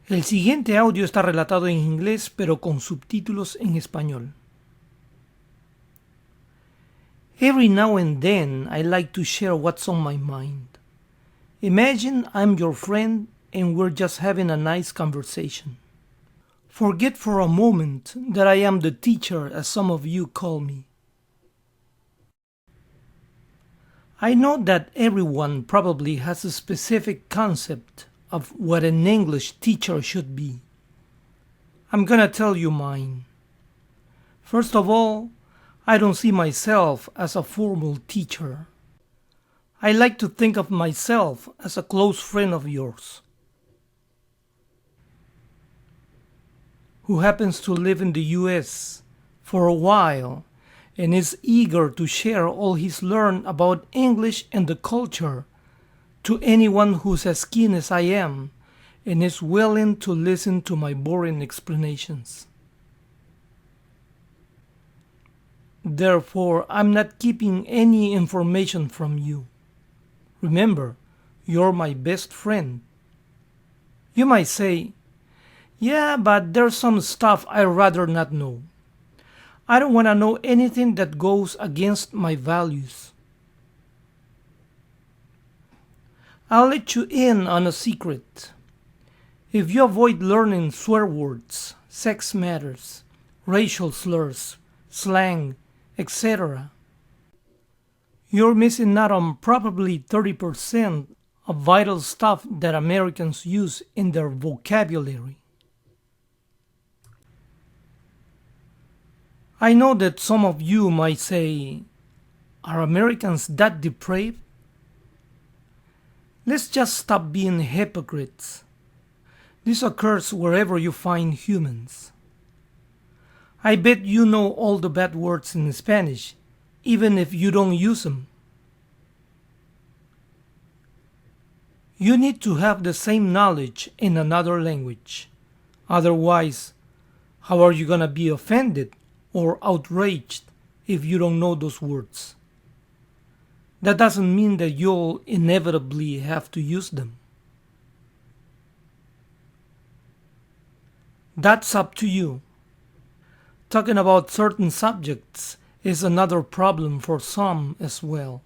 El siguiente audio está relatado en inglés pero con subtítulos en español. Every now and then I like to share what's on my mind. Imagine I'm your friend and we're just having a nice conversation. Forget for a moment that I am the teacher, as some of you call me. I know that everyone probably has a specific concept of what an English teacher should be. I'm gonna tell you mine. First of all, I don't see myself as a formal teacher. I like to think of myself as a close friend of yours, who happens to live in the US for a while and is eager to share all he's learned about English and the culture to anyone who's as keen as I am and is willing to listen to my boring explanations. Therefore, I'm not keeping any information from you. Remember, you're my best friend. You might say, yeah, but there's some stuff I'd rather not know. I don't want to know anything that goes against my values. I'll let you in on a secret. If you avoid learning swear words, sex matters, racial slurs, slang, etc., you're missing out on probably 30% of vital stuff that Americans use in their vocabulary. I know that some of you might say, are Americans that depraved? Let's just stop being hypocrites. This occurs wherever you find humans. I bet you know all the bad words in Spanish, even if you don't use them. You need to have the same knowledge in another language. Otherwise, how are you gonna be offended or outraged if you don't know those words? That doesn't mean that you'll inevitably have to use them. That's up to you. Talking about certain subjects is another problem for some as well.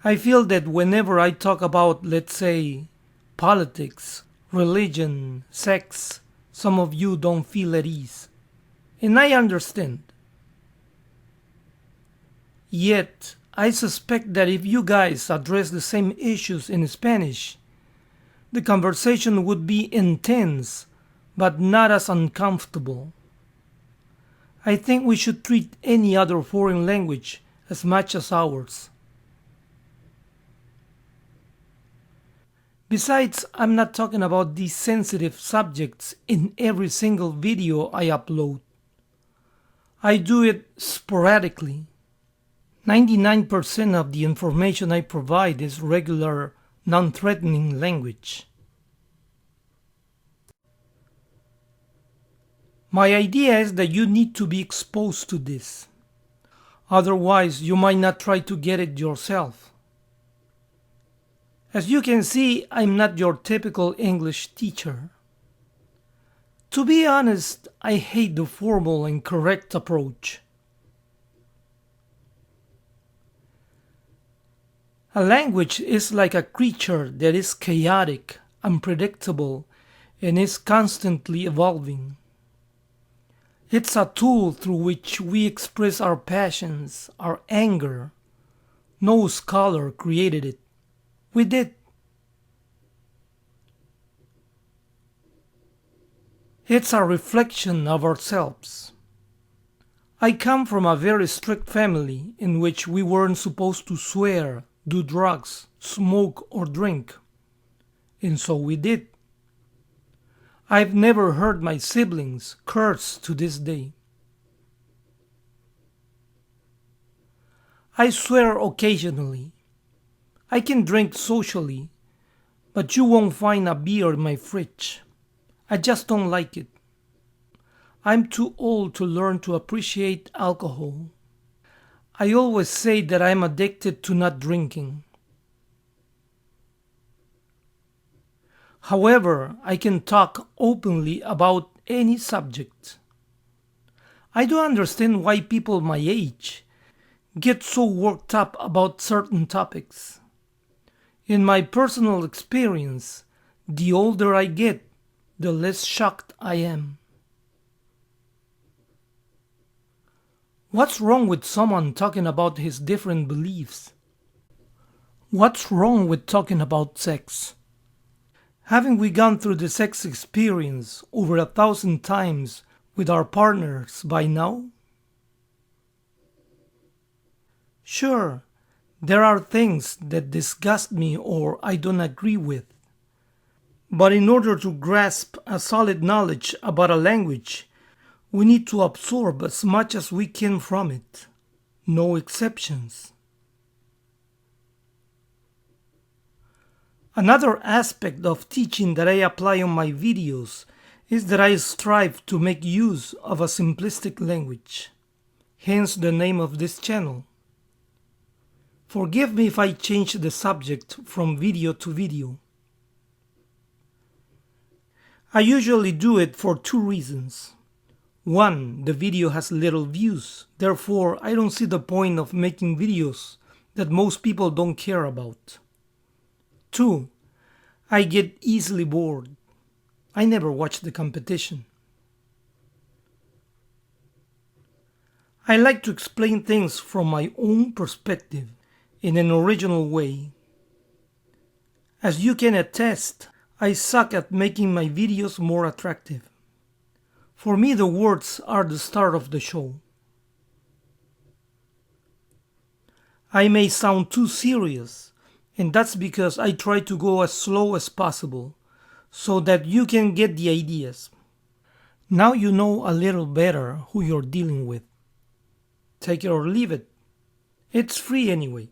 I feel that whenever I talk about, let's say, politics, religion, sex, some of you don't feel at ease. And I understand. Yet, I suspect that if you guys address the same issues in Spanish, the conversation would be intense, but not as uncomfortable. I think we should treat any other foreign language as much as ours. Besides, I'm not talking about these sensitive subjects in every single video I upload. I do it sporadically. 99% of the information I provide is regular, non-threatening language. My idea is that you need to be exposed to this. Otherwise, you might not try to get it yourself. As you can see, I'm not your typical English teacher. To be honest, I hate the formal and correct approach. A language is like a creature that is chaotic, unpredictable, and is constantly evolving. It's a tool through which we express our passions, our anger. No scholar created it. We did. It's a reflection of ourselves. I come from a very strict family in which we weren't supposed to swear, do drugs, smoke, or drink. And so we did. I've never heard my siblings curse to this day. I swear occasionally. I can drink socially, but you won't find a beer in my fridge. I just don't like it. I'm too old to learn to appreciate alcohol. I always say that I'm addicted to not drinking. However, I can talk openly about any subject. I do understand why people my age get so worked up about certain topics. In my personal experience, the older I get, the less shocked I am. What's wrong with someone talking about his different beliefs? What's wrong with talking about sex? Haven't we gone through the sex experience over 1,000 times with our partners by now? Sure, there are things that disgust me or I don't agree with. But in order to grasp a solid knowledge about a language, we need to absorb as much as we can from it. No exceptions. Another aspect of teaching that I apply on my videos is that I strive to make use of a simplistic language. Hence the name of this channel. Forgive me if I change the subject from video to video. I usually do it for two reasons. One, the video has little views, therefore I don't see the point of making videos that most people don't care about. Two, I get easily bored. I never watch the competition. I like to explain things from my own perspective in an original way. As you can attest, I suck at making my videos more attractive. For me, the words are the start of the show. I may sound too serious, and that's because I try to go as slow as possible, so that you can get the ideas. Now you know a little better who you're dealing with. Take it or leave it. It's free anyway.